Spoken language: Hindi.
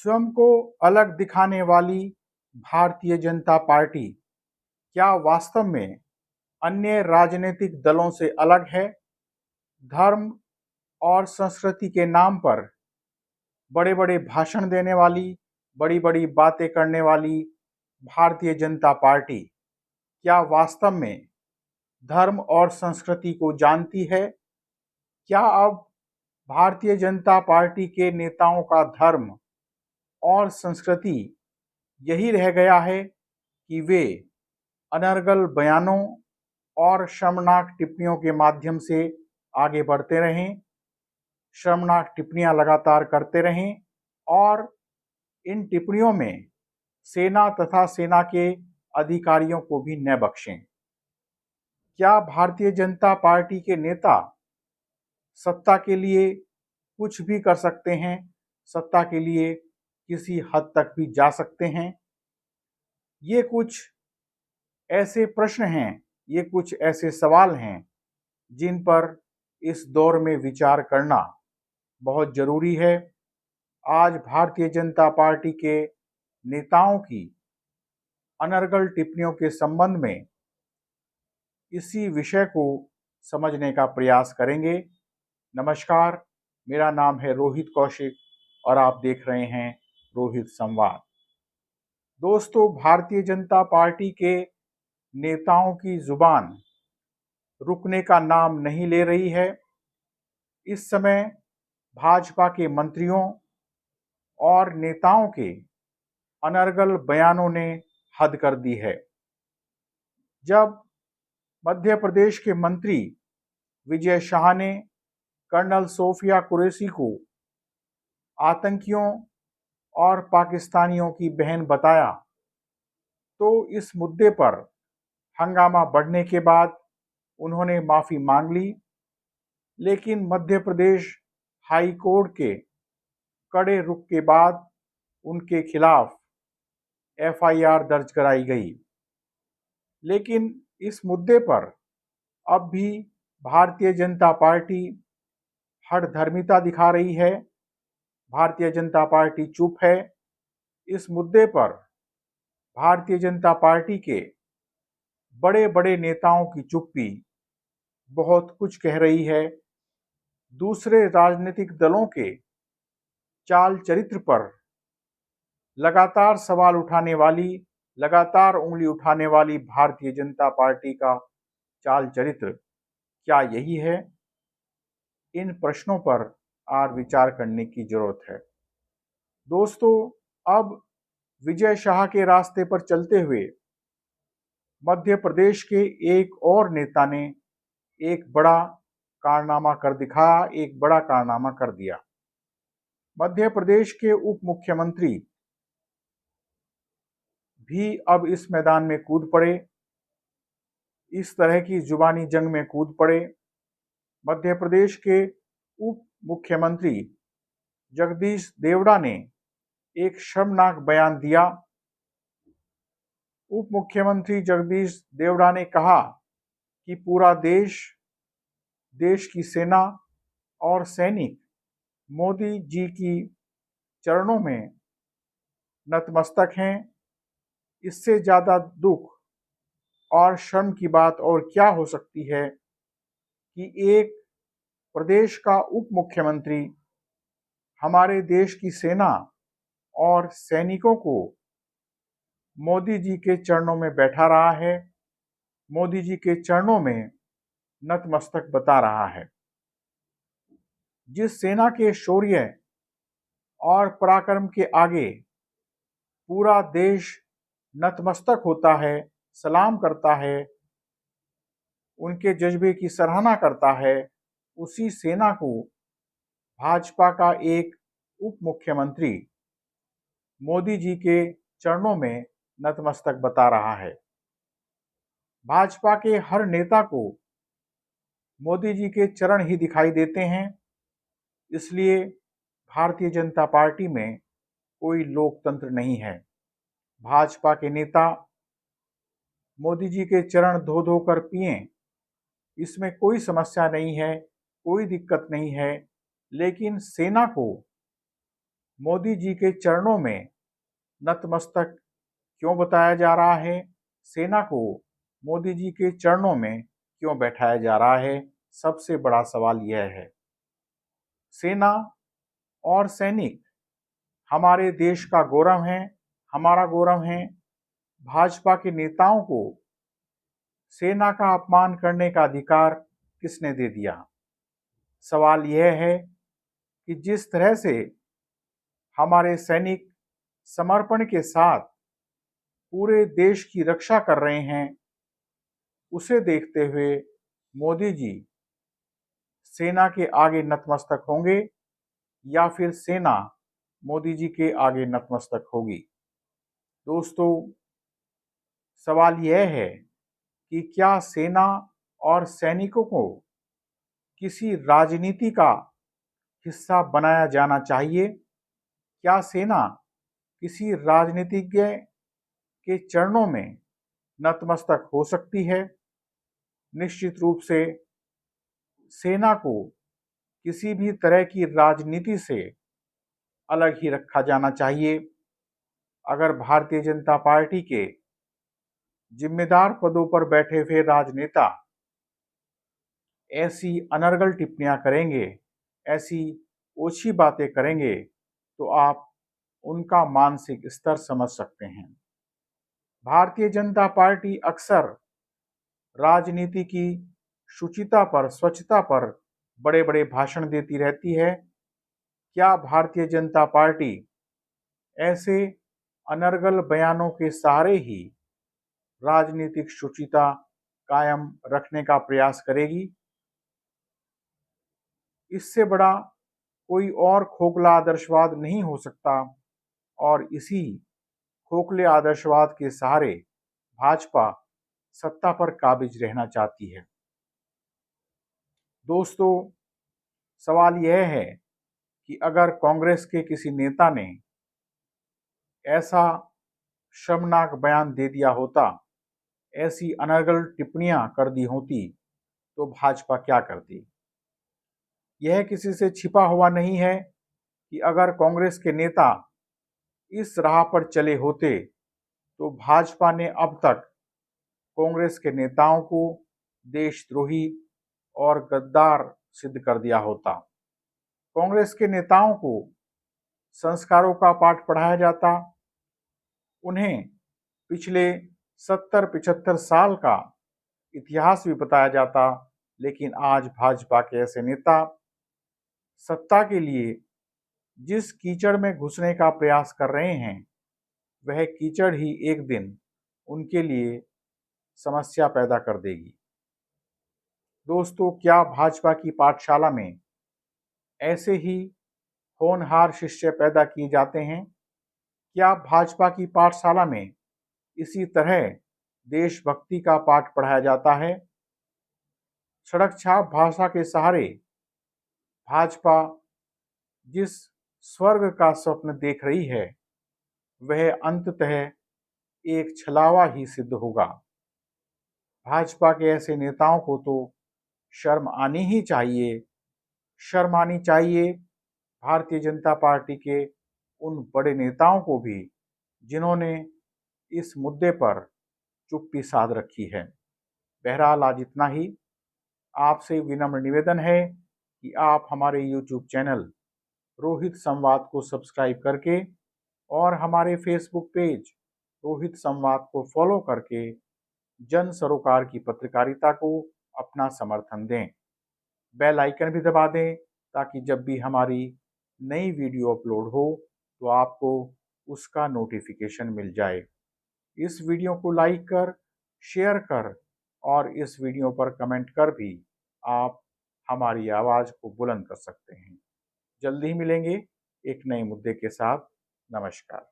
स्वयं को अलग दिखाने वाली भारतीय जनता पार्टी क्या वास्तव में अन्य राजनीतिक दलों से अलग है? धर्म और संस्कृति के नाम पर बड़े-बड़े भाषण देने वाली, बड़ी-बड़ी बातें करने वाली भारतीय जनता पार्टी क्या वास्तव में धर्म और संस्कृति को जानती है? क्या अब भारतीय जनता पार्टी के नेताओं का धर्म और संस्कृति यही रह गया है कि वे अनर्गल बयानों और शर्मनाक टिप्पणियों के माध्यम से आगे बढ़ते रहें, शर्मनाक टिप्पणियां लगातार करते रहें और इन टिप्पणियों में सेना तथा सेना के अधिकारियों को भी न बख्शें? क्या भारतीय जनता पार्टी के नेता सत्ता के लिए कुछ भी कर सकते हैं, सत्ता के लिए किसी हद तक भी जा सकते हैं? ये कुछ ऐसे प्रश्न हैं, ये कुछ ऐसे सवाल हैं जिन पर इस दौर में विचार करना बहुत ज़रूरी है। आज भारतीय जनता पार्टी के नेताओं की अनर्गल टिप्पणियों के संबंध में इसी विषय को समझने का प्रयास करेंगे। नमस्कार, मेरा नाम है रोहित कौशिक और आप देख रहे हैं रोहित संवाद। दोस्तों, भारतीय जनता पार्टी के नेताओं की जुबान रुकने का नाम नहीं ले रही है। इस समय भाजपा के मंत्रियों और नेताओं के अनर्गल बयानों ने हद कर दी है। जब मध्य प्रदेश के मंत्री विजय शाह ने कर्नल सोफिया कुरैशी को आतंकियों और पाकिस्तानियों की बहन बताया, तो इस मुद्दे पर हंगामा बढ़ने के बाद उन्होंने माफ़ी मांग ली, लेकिन मध्य प्रदेश हाई कोर्ट के कड़े रुख के बाद उनके खिलाफ एफआईआर दर्ज कराई गई। लेकिन इस मुद्दे पर अब भी भारतीय जनता पार्टी हठधर्मिता दिखा रही है। भारतीय जनता पार्टी चुप है। इस मुद्दे पर भारतीय जनता पार्टी के बड़े-बड़े नेताओं की चुप्पी बहुत कुछ कह रही है। दूसरे राजनीतिक दलों के चाल चरित्र पर लगातार सवाल उठाने वाली, लगातार उंगली उठाने वाली भारतीय जनता पार्टी का चाल चरित्र क्या यही है? इन प्रश्नों पर आज विचार करने की जरूरत है। दोस्तों, अब विजय शाह के रास्ते पर चलते हुए मध्य प्रदेश के एक और नेता ने एक बड़ा कारनामा कर दिखाया, एक बड़ा कारनामा कर दिया। मध्य प्रदेश के उप मुख्यमंत्री भी अब इस मैदान में कूद पड़े, इस तरह की जुबानी जंग में कूद पड़े। मध्य प्रदेश के उप मुख्यमंत्री जगदीश देवड़ा ने एक शर्मनाक बयान दिया। उप मुख्यमंत्री जगदीश देवड़ा ने कहा कि पूरा देश, देश की सेना और सैनिक मोदी जी की चरणों में नतमस्तक हैं। इससे ज़्यादा दुख और शर्म की बात और क्या हो सकती है कि एक प्रदेश का उप मुख्यमंत्री हमारे देश की सेना और सैनिकों को मोदी जी के चरणों में बैठा रहा है, मोदी जी के चरणों में नतमस्तक बता रहा है। जिस सेना के शौर्य और पराक्रम के आगे पूरा देश नतमस्तक होता है, सलाम करता है, उनके जज्बे की सराहना करता है, उसी सेना को भाजपा का एक उप मुख्यमंत्री मोदी जी के चरणों में नतमस्तक बता रहा है। भाजपा के हर नेता को मोदी जी के चरण ही दिखाई देते हैं, इसलिए भारतीय जनता पार्टी में कोई लोकतंत्र नहीं है। भाजपा के नेता मोदी जी के चरण धो धो कर पिएं, इसमें कोई समस्या नहीं है, कोई दिक्कत नहीं है, लेकिन सेना को मोदी जी के चरणों में नतमस्तक क्यों बताया जा रहा है? सेना को मोदी जी के चरणों में क्यों बैठाया जा रहा है? सबसे बड़ा सवाल यह है। सेना और सैनिक हमारे देश का गौरव है, हमारा गौरव है। भाजपा के नेताओं को सेना का अपमान करने का अधिकार किसने दे दिया? सवाल यह है कि जिस तरह से हमारे सैनिक समर्पण के साथ पूरे देश की रक्षा कर रहे हैं, उसे देखते हुए मोदी जी सेना के आगे नतमस्तक होंगे या फिर सेना मोदी जी के आगे नतमस्तक होगी? दोस्तों, सवाल यह है कि क्या सेना और सैनिकों को किसी राजनीति का हिस्सा बनाया जाना चाहिए? क्या सेना किसी राजनीतिज्ञ के चरणों में नतमस्तक हो सकती है? निश्चित रूप से सेना को किसी भी तरह की राजनीति से अलग ही रखा जाना चाहिए। अगर भारतीय जनता पार्टी के जिम्मेदार पदों पर बैठे हुए राजनेता ऐसी अनर्गल टिप्पणियां करेंगे, ऐसी ओछी बातें करेंगे, तो आप उनका मानसिक स्तर समझ सकते हैं। भारतीय जनता पार्टी अक्सर राजनीति की शुचिता पर, स्वच्छता पर बड़े बड़े भाषण देती रहती है। क्या भारतीय जनता पार्टी ऐसे अनर्गल बयानों के सहारे ही राजनीतिक शुचिता कायम रखने का प्रयास करेगी? इससे बड़ा कोई और खोखला आदर्शवाद नहीं हो सकता और इसी खोखले आदर्शवाद के सहारे भाजपा सत्ता पर काबिज रहना चाहती है। दोस्तों, सवाल यह है कि अगर कांग्रेस के किसी नेता ने ऐसा शर्मनाक बयान दे दिया होता, ऐसी अनर्गल टिप्पणियां कर दी होती, तो भाजपा क्या करती? यह किसी से छिपा हुआ नहीं है कि अगर कांग्रेस के नेता इस राह पर चले होते, तो भाजपा ने अब तक कांग्रेस के नेताओं को देशद्रोही और गद्दार सिद्ध कर दिया होता। कांग्रेस के नेताओं को संस्कारों का पाठ पढ़ाया जाता, उन्हें पिछले 70-75 साल का इतिहास भी बताया जाता। लेकिन आज भाजपा के ऐसे नेता सत्ता के लिए जिस कीचड़ में घुसने का प्रयास कर रहे हैं, वह कीचड़ ही एक दिन उनके लिए समस्या पैदा कर देगी। दोस्तों, क्या भाजपा की पाठशाला में ऐसे ही होनहार शिष्य पैदा किए जाते हैं? क्या भाजपा की पाठशाला में इसी तरह देशभक्ति का पाठ पढ़ाया जाता है? सड़क छाप भाषा के सहारे भाजपा जिस स्वर्ग का स्वप्न देख रही है, वह अंततः एक छलावा ही सिद्ध होगा। भाजपा के ऐसे नेताओं को तो शर्म आनी ही चाहिए। शर्म आनी चाहिए भारतीय जनता पार्टी के उन बड़े नेताओं को भी, जिन्होंने इस मुद्दे पर चुप्पी साध रखी है। बहरहाल आज इतना ही। आपसे विनम्र निवेदन है कि आप हमारे YouTube चैनल रोहित संवाद को सब्सक्राइब करके और हमारे फेसबुक पेज रोहित संवाद को फॉलो करके जन सरोकार की पत्रकारिता को अपना समर्थन दें। बेल आइकन भी दबा दें ताकि जब भी हमारी नई वीडियो अपलोड हो तो आपको उसका नोटिफिकेशन मिल जाए। इस वीडियो को लाइक कर, शेयर कर और इस वीडियो पर कमेंट कर भी आप हमारी आवाज़ को बुलंद कर सकते हैं। जल्दी ही मिलेंगे एक नए मुद्दे के साथ। नमस्कार।